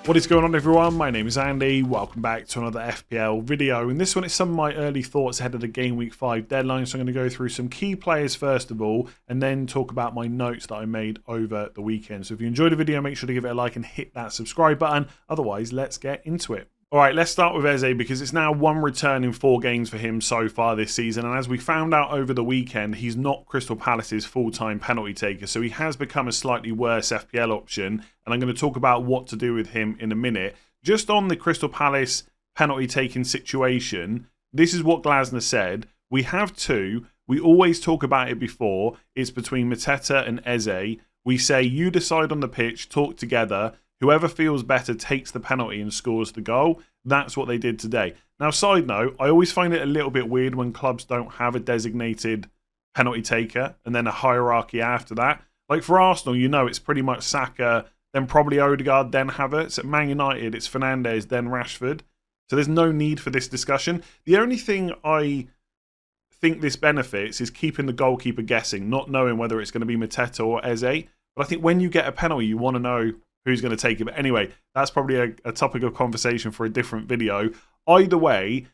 What is going on, everyone? My name is Andy. Welcome back to another FPL video. And this one is some of my early thoughts ahead of the Game Week 5 deadline. So I'm going to go through some key players first of all, and then talk about my notes that I made over the weekend. So if you enjoyed the video, make sure to give it a like and hit that subscribe button. Otherwise, let's get into it. All right, let's start with EZE because it's now one return in 4 games for him so far this season. And as we found out over the weekend, he's not Crystal Palace's full-time penalty taker. So he has become a slightly worse FPL option. And I'm going to talk about what to do with him in a minute. Just on the Crystal Palace penalty taking situation, this is what Glasner said. We have two. We always talk about it before. It's between Mateta and EZE. We say you decide on the pitch, talk together. Whoever feels better takes the penalty and scores the goal. That's what they did today. Now, side note, I always find it a little bit weird when clubs don't have a designated penalty taker and then a hierarchy after that. Like for Arsenal, you know, it's pretty much Saka, then probably Odegaard, then Havertz. At Man United, it's Fernandes, then Rashford. So there's no need for this discussion. The only thing I think this benefits is keeping the goalkeeper guessing, not knowing whether it's going to be Mateta or EZE. But I think when you get a penalty, you want to know who's going to take it. But anyway, that's probably a topic of conversation for a different video. Either way,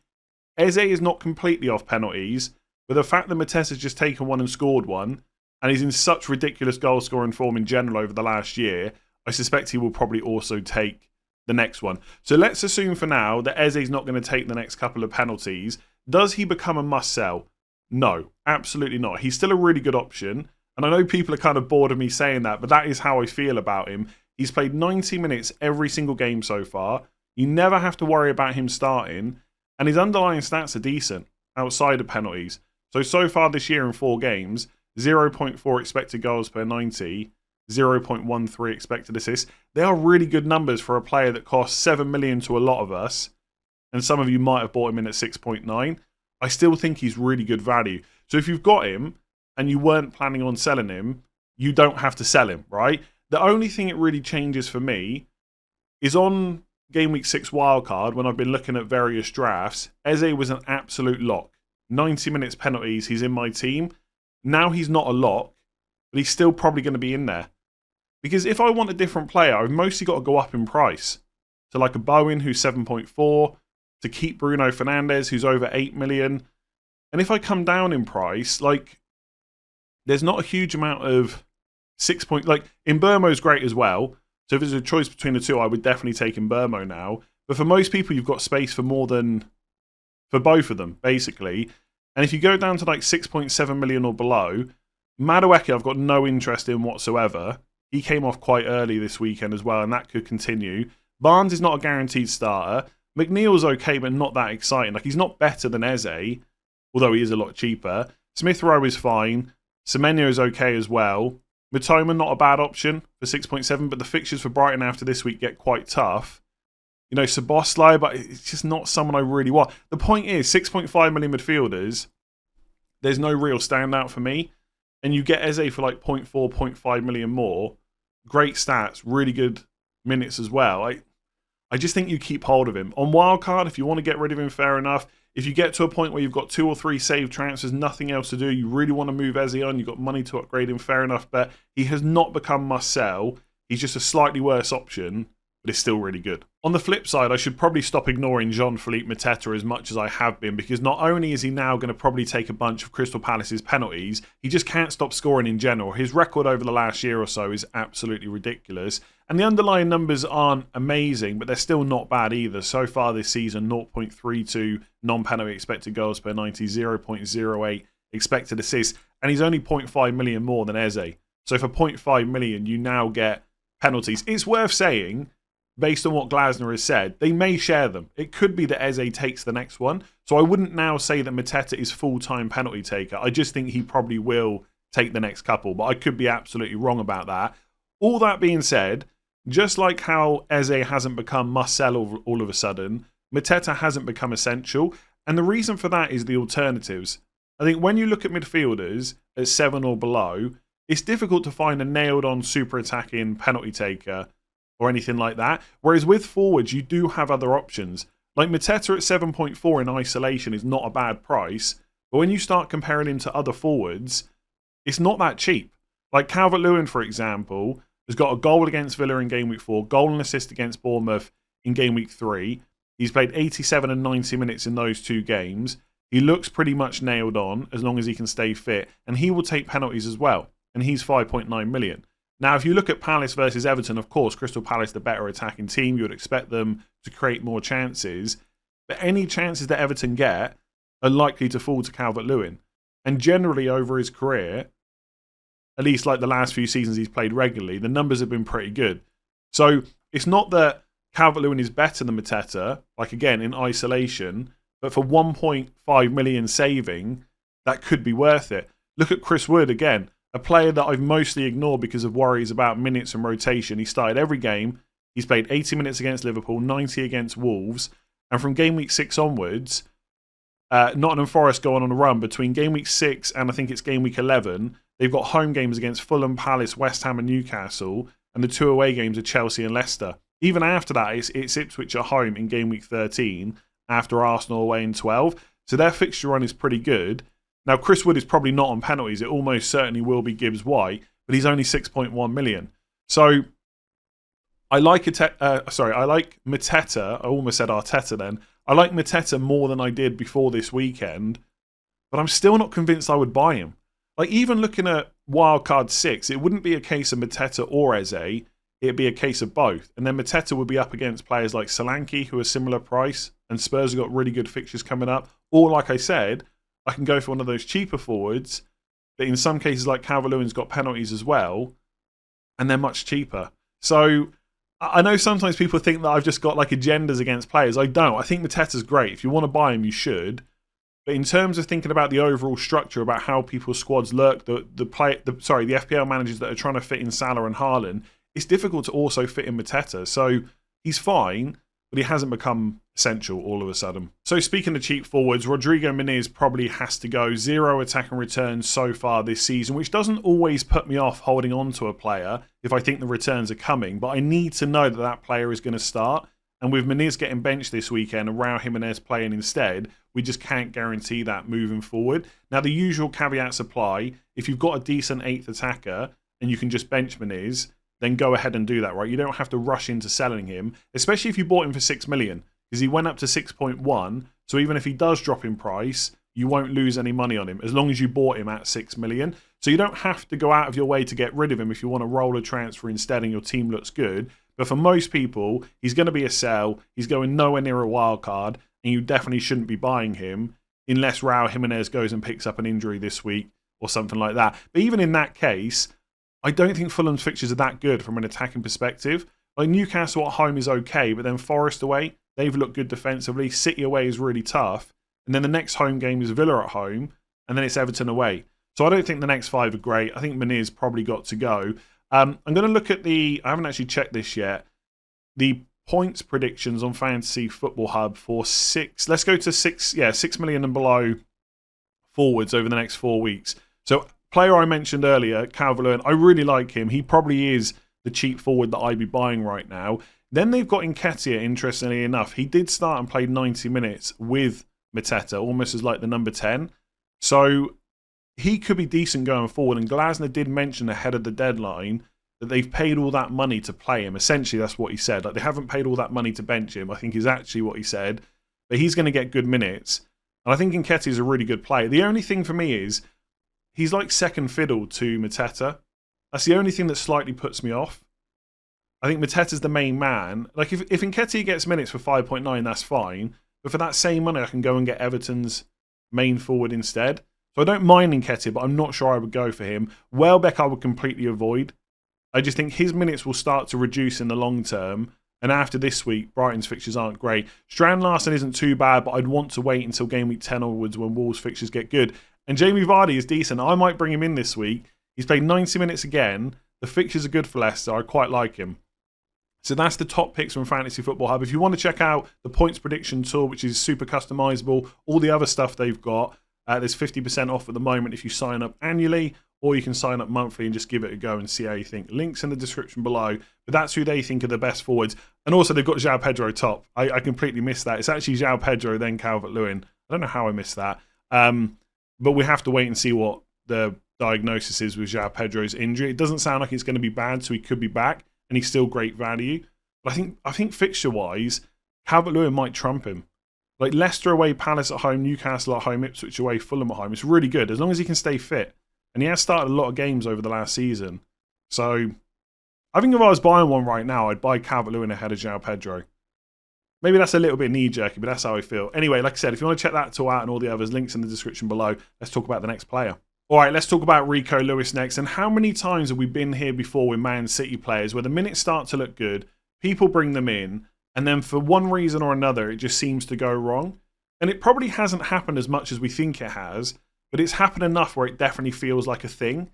EZE is not completely off penalties, but the fact that Mateta's just taken one and scored one, and he's in such ridiculous goal-scoring form in general over the last year, I suspect he will probably also take the next one. So let's assume for now that EZE's not going to take the next couple of penalties. Does he become a must-sell? No, absolutely not. He's still a really good option, and I know people are kind of bored of me saying that, but that is how I feel about him. He's played 90 minutes every single game so far. You never have to worry about him starting. And his underlying stats are decent outside of penalties. So far this year in 4 games, 0.4 expected goals per 90, 0.13 expected assists. They are really good numbers for a player that costs 7 million to a lot of us. And some of you might have bought him in at 6.9. I still think he's really good value. So if you've got him and you weren't planning on selling him, you don't have to sell him, right? The only thing it really changes for me is on Game Week 6 wildcard, when I've been looking at various drafts, EZE was an absolute lock. 90 minutes penalties, he's in my team. Now he's not a lock, but he's still probably going to be in there. Because if I want a different player, I've mostly got to go up in price. So like a Bowen, who's 7.4, to keep Bruno Fernandes, who's over 8 million. And if I come down in price, like, there's not a huge amount of 6 point, like Mbeumo's great as well. So if there's a choice between the two, I would definitely take Mbeumo now. But for most people, you've got space for more than for both of them, basically. And if you go down to like 6.7 million or below, Madueke I've got no interest in whatsoever. He came off quite early this weekend as well, and that could continue. Barnes is not a guaranteed starter. McNeil's okay, but not that exciting. Like, he's not better than EZE, although he is a lot cheaper. Smith Rowe is fine. Semenyo is okay as well. Matoma, not a bad option for 6.7, but the fixtures for Brighton after this week get quite tough. You know, Szoboszlai, but it's just not someone I really want. The point is, 6.5 million midfielders, there's no real standout for me. And you get EZE for like 0.4, 0.5 million more. Great stats, really good minutes as well. I just think you keep hold of him. On wildcard, if you want to get rid of him, fair enough. If you get to a point where you've got 2 or 3 saved transfers, nothing else to do, you really want to move EZE on, you've got money to upgrade him, fair enough. But he has not become must-sell. He's just a slightly worse option, but it's still really good. On the flip side, I should probably stop ignoring Jean-Philippe Mateta as much as I have been, because not only is he now going to probably take a bunch of Crystal Palace's penalties, he just can't stop scoring in general. His record over the last year or so is absolutely ridiculous. And the underlying numbers aren't amazing, but they're still not bad either. So far this season, 0.32 non-penalty expected goals per 90, 0.08 expected assists, and he's only 0.5 million more than EZE. So for 0.5 million, you now get penalties. It's worth saying, based on what Glasner has said, they may share them. It could be that EZE takes the next one. So I wouldn't now say that Mateta is full-time penalty taker. I just think he probably will take the next couple, but I could be absolutely wrong about that. All that being said, just like how EZE hasn't become must-sell all of a sudden, Mateta hasn't become essential. And the reason for that is the alternatives. I think when you look at midfielders at 7 or below, it's difficult to find a nailed-on super attacking penalty taker or anything like that. Whereas with forwards, you do have other options. Like Mateta at 7.4 in isolation is not a bad price, but when you start comparing him to other forwards, it's not that cheap. Like Calvert-Lewin, for example, has got a goal against Villa in game week 4, goal and assist against Bournemouth in game week 3. He's played 87 and 90 minutes in those 2 games. He looks pretty much nailed on as long as he can stay fit, and he will take penalties as well, and he's 5.9 million. Now, if you look at Palace versus Everton, of course, Crystal Palace, the better attacking team, you would expect them to create more chances, but any chances that Everton get are likely to fall to Calvert-Lewin. And generally over his career, at least like the last few seasons he's played regularly, the numbers have been pretty good. So it's not that Calvert-Lewin is better than Mateta, like again, in isolation, but for 1.5 million saving, that could be worth it. Look at Chris Wood again, a player that I've mostly ignored because of worries about minutes and rotation. He started every game. He's played 80 minutes against Liverpool, 90 against Wolves. And from game week 6 onwards, Nottingham Forest go on a run between game week 6 and I think it's game week 11. They've got home games against Fulham, Palace, West Ham and Newcastle. And the 2 away games are Chelsea and Leicester. Even after that, it's Ipswich at home in game week 13. After Arsenal away in 12. So their fixture run is pretty good. Now, Chris Wood is probably not on penalties. It almost certainly will be Gibbs White, but he's only 6.1 million. So I like Mateta. I almost said Arteta then. I like Mateta more than I did before this weekend, but I'm still not convinced I would buy him. Like, even looking at wildcard 6, it wouldn't be a case of Mateta or Eze. It'd be a case of both. And then Mateta would be up against players like Solanke, who are similar price, and Spurs have got really good fixtures coming up. Or, like I said, I can go for one of those cheaper forwards, but in some cases, like Calvert-Lewin's got penalties as well, and they're much cheaper. So, I know sometimes people think that I've just got like agendas against players. I don't. I think Mateta's great. If you want to buy him, you should. But in terms of thinking about the overall structure, about how people's squads look, the FPL managers that are trying to fit in Salah and Haaland, it's difficult to also fit in Mateta. So he's fine, but he hasn't become essential all of a sudden. So speaking of cheap forwards, Rodrigo Muniz probably has to go. 0 attack and returns so far this season, which doesn't always put me off holding on to a player if I think the returns are coming. But I need to know that that player is going to start. And with Muniz getting benched this weekend and Raul Jimenez playing instead, we just can't guarantee that moving forward. Now, the usual caveats apply. If you've got a decent 8th attacker and you can just bench Muniz, then go ahead and do that, right? You don't have to rush into selling him, especially if you bought him for 6 million, because he went up to 6.1. So even if he does drop in price, you won't lose any money on him as long as you bought him at 6 million. So you don't have to go out of your way to get rid of him if you want to roll a transfer instead and your team looks good. But for most people, he's going to be a sell. He's going nowhere near a wild card, and you definitely shouldn't be buying him unless Raul Jimenez goes and picks up an injury this week or something like that. But even in that case, I don't think Fulham's fixtures are that good from an attacking perspective. Like, Newcastle at home is okay, but then Forest away, they've looked good defensively. City away is really tough. And then the next home game is Villa at home, and then it's Everton away. So I don't think the next 5 are great. I think Muniz probably got to go. I'm going to look at I haven't actually checked this yet, the points predictions on Fantasy Football Hub for 6. Let's go to 6 million and below forwards over the next 4 weeks. So, player I mentioned earlier, Calvert-Lewin, I really like him. He probably is the cheap forward that I'd be buying right now. Then they've got Nketiah, interestingly enough. He did start and played 90 minutes with Mateta, almost as like the number 10. So he could be decent going forward. And Glasner did mention ahead of the deadline that they've paid all that money to play him. Essentially, that's what he said. Like, they haven't paid all that money to bench him, I think is actually what he said. But he's going to get good minutes. And I think Nketiah is a really good player. The only thing for me is he's like second fiddle to Mateta. That's the only thing that slightly puts me off. I think Mateta's the main man. Like, if Nketiah gets minutes for 5.9, that's fine. But for that same money, I can go and get Everton's main forward instead. So I don't mind Nketiah, but I'm not sure I would go for him. Welbeck I would completely avoid. I just think his minutes will start to reduce in the long term. And after this week, Brighton's fixtures aren't great. Strand Larsen isn't too bad, but I'd want to wait until game week 10 onwards when Wolves' fixtures get good. And Jamie Vardy is decent. I might bring him in this week. He's played 90 minutes again. The fixtures are good for Leicester. I quite like him. So that's the top picks from Fantasy Football Hub. If you want to check out the points prediction tool, which is super customizable, all the other stuff they've got, there's 50% off at the moment if you sign up annually, or you can sign up monthly and just give it a go and see how you think. Links in the description below. But that's who they think are the best forwards. And also they've got João Pedro top. I completely missed that. It's actually João Pedro, then Calvert-Lewin. I don't know how I missed that. But we have to wait and see what the diagnosis is with João Pedro's injury. It doesn't sound like it's going to be bad, so he could be back, and he's still great value. But I think fixture-wise, Calvert-Lewin might trump him. Like Leicester away, Palace at home, Newcastle at home, Ipswich away, Fulham at home. It's really good as long as he can stay fit. And he has started a lot of games over the last season. So I think if I was buying one right now, I'd buy Calvert-Lewin ahead of João Pedro. Maybe that's a little bit knee-jerky, but that's how I feel. Anyway, like I said, if you want to check that tool out and all the others, links in the description below. Let's talk about the next player. All right, let's talk about Rico Lewis next. And how many times have we been here before with Man City players where the minutes start to look good, people bring them in, and then for one reason or another, it just seems to go wrong? And it probably hasn't happened as much as we think it has, but it's happened enough where it definitely feels like a thing.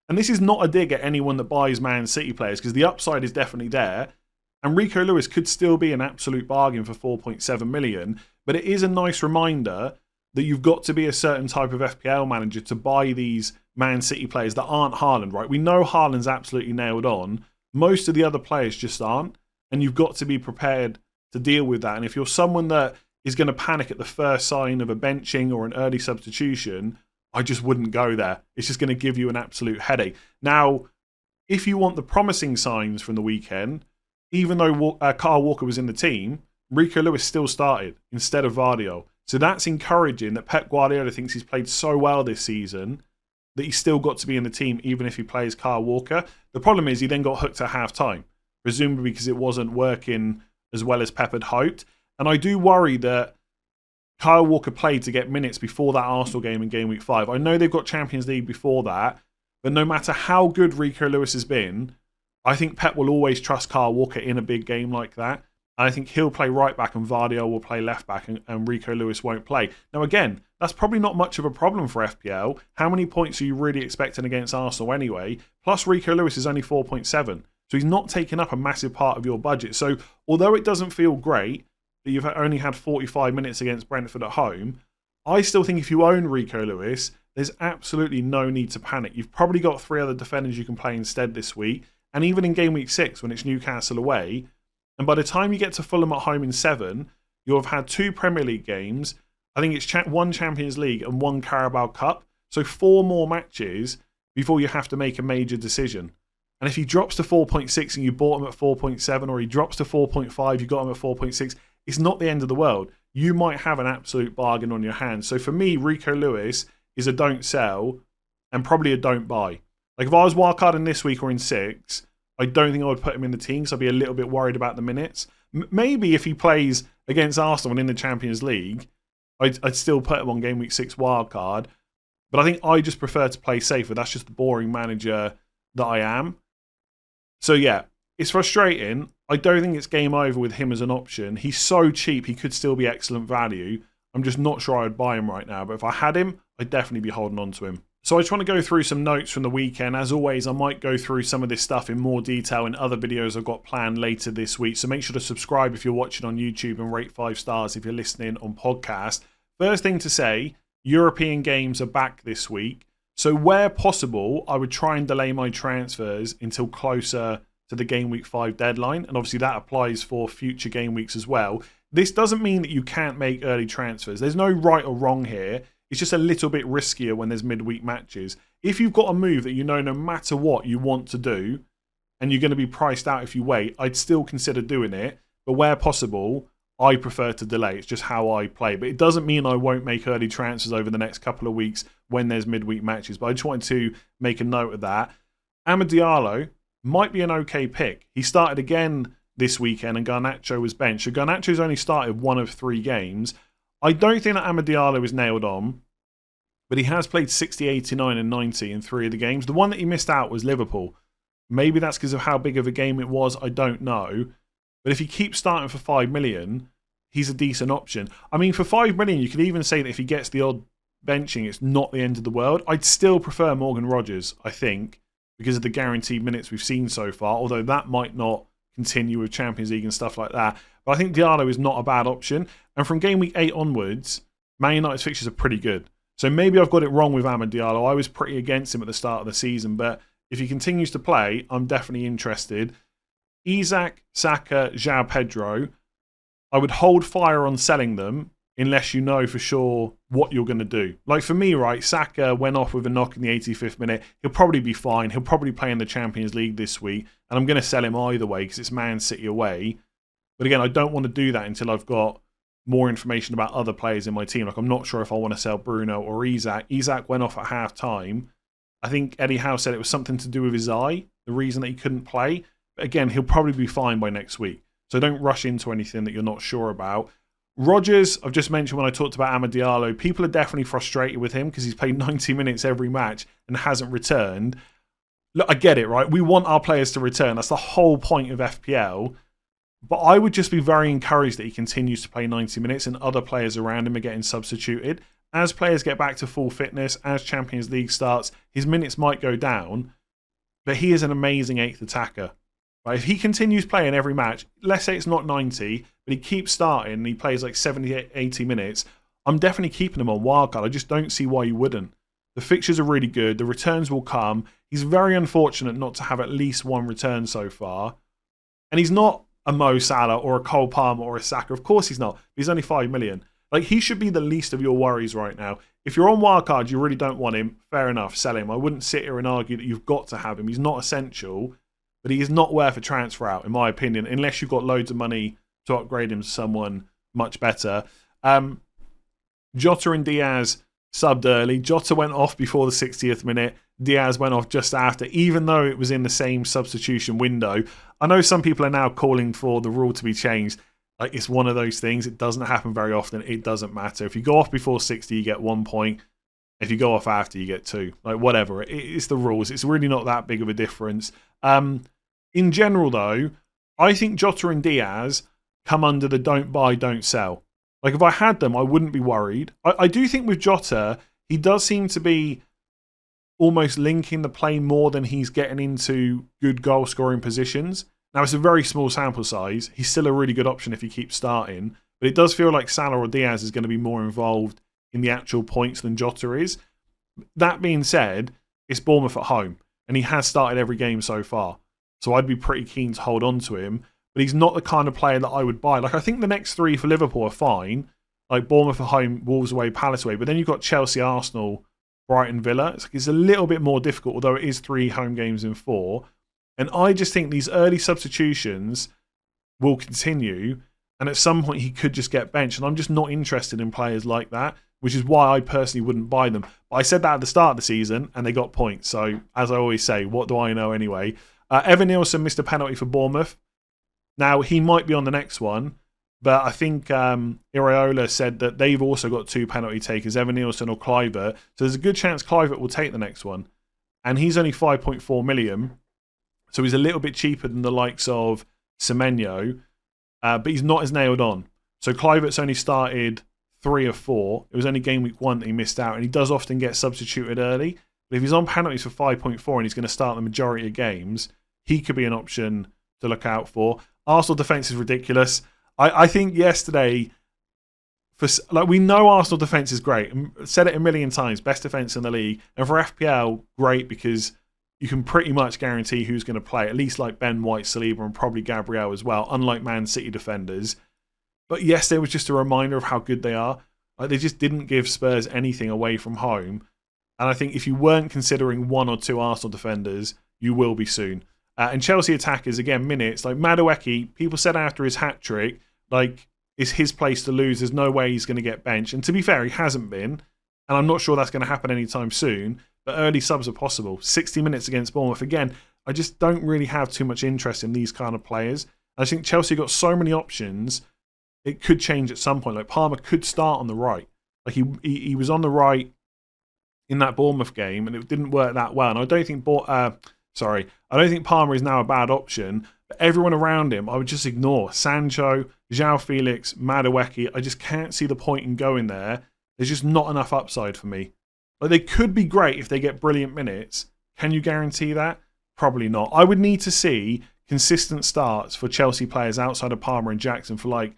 And this is not a dig at anyone that buys Man City players, because the upside is definitely there. And Rico Lewis could still be an absolute bargain for 4.7 million, but it is a nice reminder that you've got to be a certain type of FPL manager to buy these Man City players that aren't Haaland, right? We know Haaland's absolutely nailed on. Most of the other players just aren't, and you've got to be prepared to deal with that. And if you're someone that is going to panic at the first sign of a benching or an early substitution, I just wouldn't go there. It's just going to give you an absolute headache. Now, if you want the promising signs from the weekend, even though Kyle Walker was in the team, Rico Lewis still started instead of Vardiol. So that's encouraging that Pep Guardiola thinks he's played so well this season that he's still got to be in the team even if he plays Kyle Walker. The problem is he then got hooked at half-time, presumably because it wasn't working as well as Pep had hoped. And I do worry that Kyle Walker played to get minutes before that Arsenal game in Game Week 5. I know they've got Champions League before that, but no matter how good Rico Lewis has been, I think Pep will always trust Kyle Walker in a big game like that. And I think he'll play right back and Vardiol will play left back and Rico Lewis won't play. Now again, that's probably not much of a problem for FPL. How many points are you really expecting against Arsenal anyway? Plus Rico Lewis is only 4.7. So he's not taking up a massive part of your budget. So although it doesn't feel great that you've only had 45 minutes against Brentford at home, I still think if you own Rico Lewis, there's absolutely no need to panic. You've probably got 3 other defenders you can play instead this week. And even in Game Week 6, when it's Newcastle away, and by the time you get to Fulham at home in 7, you'll have had 2 Premier League games. I think it's 1 Champions League and 1 Carabao Cup. So 4 more matches before you have to make a major decision. And if he drops to 4.6 and you bought him at 4.7, or he drops to 4.5, you got him at 4.6, it's not the end of the world. You might have an absolute bargain on your hands. So for me, Rico Lewis is a don't sell and probably a don't buy. Like if I was wildcarding this week or in 6, I don't think I would put him in the team because I'd be a little bit worried about the minutes. Maybe if he plays against Arsenal and in the Champions League, I'd still put him on Game Week 6 wildcard. But I think I just prefer to play safer. That's just the boring manager that I am. So yeah, it's frustrating. I don't think it's game over with him as an option. He's so cheap, he could still be excellent value. I'm just not sure I'd buy him right now. But if I had him, I'd definitely be holding on to him. So I just want to go through some notes from the weekend. As always, I might go through some of this stuff in more detail in other videos I've got planned later this week. So make sure to subscribe if you're watching on YouTube and rate 5 stars if you're listening on podcast. First thing to say, European games are back this week. So where possible, I would try and delay my transfers until closer to the Game Week 5 deadline. And obviously that applies for future game weeks as well. This doesn't mean that you can't make early transfers. There's no right or wrong here. It's just a little bit riskier when there's midweek matches. If you've got a move that you know no matter what you want to do, and you're going to be priced out if you wait, I'd still consider doing it. But where possible, I prefer to delay. It's just how I play. But it doesn't mean I won't make early transfers over the next couple of weeks when there's midweek matches. But I just wanted to make a note of that. Amad Diallo might be an okay pick. He started again this weekend and Garnacho was benched. So Garnacho's only started 1 of 3 games. I don't think that Amad Diallo is nailed on, but he has played 60, 89 and 90 in 3 of the games. The one that he missed out was Liverpool. Maybe that's because of how big of a game it was. I don't know. But if he keeps starting for 5 million, he's a decent option. I mean, for 5 million, you could even say that if he gets the odd benching, it's not the end of the world. I'd still prefer Morgan Rogers, I think, because of the guaranteed minutes we've seen so far, although that might not continue with Champions League and stuff like that. But I think Diallo is not a bad option. And from Game Week 8 onwards, Man United's fixtures are pretty good. So maybe I've got it wrong with Amad Diallo. I was pretty against him at the start of the season, but if he continues to play, I'm definitely interested. Isak, Saka, João Pedro, I would hold fire on selling them unless you know for sure what you're going to do. Like for me, right, Saka went off with a knock in the 85th minute. He'll probably be fine. He'll probably play in the Champions League this week, and I'm going to sell him either way because it's Man City away. But again, I don't want to do that until I've got more information about other players in my team. Like I'm not sure if I want to sell Bruno or Isak. Isak went off at half-time. I think Eddie Howe said it was something to do with his eye, the reason that he couldn't play. But again, he'll probably be fine by next week. So don't rush into anything that you're not sure about. Rodgers, I've just mentioned when I talked about Amad Diallo, people are definitely frustrated with him because he's played 90 minutes every match and hasn't returned. Look, I get it, right? We want our players to return. That's the whole point of FPL. But I would just be very encouraged that he continues to play 90 minutes and other players around him are getting substituted. As players get back to full fitness, as Champions League starts, his minutes might go down, but he is an amazing 8th attacker. Right? If he continues playing every match, let's say it's not 90, but he keeps starting and he plays like 70, 80 minutes, I'm definitely keeping him on wildcard. I just don't see why you wouldn't. The fixtures are really good. The returns will come. He's very unfortunate not to have at least one return so far. And he's not a Mo Salah or a Cole Palmer or a Saka. Of course he's not. He's only 5 million. Like, he should be the least of your worries right now. If you're on wildcard, you really don't want him, fair enough, sell him. I wouldn't sit here and argue that you've got to have him. He's not essential, but he is not worth a transfer out, in my opinion, unless you've got loads of money to upgrade him to someone much better. Jota and Diaz subbed early. Jota went off before the 60th minute. Diaz went off just after, even though it was in the same substitution window. I know some people are now calling for the rule to be changed. Like, it's one of those things. It doesn't happen very often. It doesn't matter. If you go off before 60, you get 1 point. If you go off after, you get 2. Like, whatever. It's the rules. It's really not that big of a difference. In general, though, I think Jota and Diaz come under the don't buy, don't sell. Like, if I had them, I wouldn't be worried. I do think with Jota, he does seem to be almost linking the play more than he's getting into good goal-scoring positions. Now, it's a very small sample size. He's still a really good option if he keeps starting. But it does feel like Salah or Diaz is going to be more involved in the actual points than Jota is. That being said, it's Bournemouth at home. And he has started every game so far. So I'd be pretty keen to hold on to him. But he's not the kind of player that I would buy. Like, I think the next 3 for Liverpool are fine. Like, Bournemouth at home, Wolves away, Palace away. But then you've got Chelsea, Arsenal, Brighton, Villa. It's a little bit more difficult, although it is 3 home games in 4. And I just think these early substitutions will continue. And at some point, he could just get benched. And I'm just not interested in players like that, which is why I personally wouldn't buy them. But I said that at the start of the season, and they got points. So, as I always say, what do I know anyway? Evan Nielsen missed a penalty for Bournemouth. Now, he might be on the next one. But I think Iraola said that they've also got 2 penalty takers, Evan Nielsen or Kluivert. So there's a good chance Kluivert will take the next one. And he's only 5.4 million. So he's a little bit cheaper than the likes of Semenyo. But he's not as nailed on. So Kluivert's only started 3 of 4. It was only game week 1 that he missed out. And he does often get substituted early. But if he's on penalties for 5.4 and he's going to start the majority of games, he could be an option to look out for. Arsenal defence is ridiculous. I think yesterday, we know Arsenal defence is great. Said it a million times, best defence in the league. And for FPL, great because you can pretty much guarantee who's going to play, at least like Ben White, Saliba, and probably Gabriel as well, unlike Man City defenders. But yesterday was just a reminder of how good they are. Like, they just didn't give Spurs anything away from home. And I think if you weren't considering 1 or 2 Arsenal defenders, you will be soon. And Chelsea attackers, again, minutes. Like Madueke, people said after his hat-trick, like, it's his place to lose. There's no way he's going to get benched. And to be fair, he hasn't been. And I'm not sure that's going to happen anytime soon. But early subs are possible. 60 minutes against Bournemouth. Again, I just don't really have too much interest in these kind of players. I think Chelsea got so many options, it could change at some point. Like, Palmer could start on the right. Like, he was on the right in that Bournemouth game, and it didn't work that well. And I don't think Palmer is now a bad option. But everyone around him, I would just ignore. Sancho, João Felix, Madueke. I just can't see the point in going there. There's just not enough upside for me. Like, they could be great if they get brilliant minutes. Can you guarantee that? Probably not. I would need to see consistent starts for Chelsea players outside of Palmer and Jackson for 4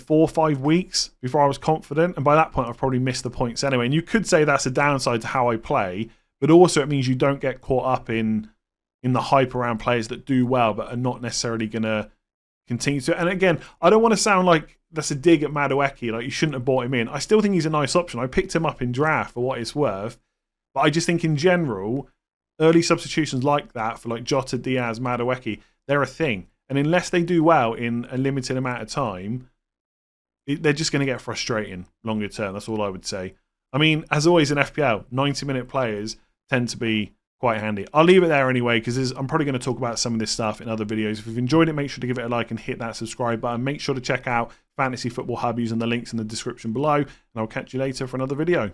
or 5 weeks before I was confident. And by that point, I've probably missed the points anyway. And you could say that's a downside to how I play. But also it means you don't get caught up in the hype around players that do well but are not necessarily going to continue to. And again, I don't want to sound like that's a dig at Madueke, like you shouldn't have bought him in. I still think he's a nice option. I picked him up in draft for what it's worth. But I just think in general, early substitutions like that for like Jota, Diaz, Madueke, they're a thing. And unless they do well in a limited amount of time, they're just going to get frustrating longer term. That's all I would say. I mean, as always in FPL, 90-minute players tend to be quite handy. I'll leave it there anyway, because I'm probably going to talk about some of this stuff in other videos. If you've enjoyed it, make sure to give it a like and hit that subscribe button. Make sure to check out Fantasy Football Hub using the links in the description below, and I'll catch you later for another video.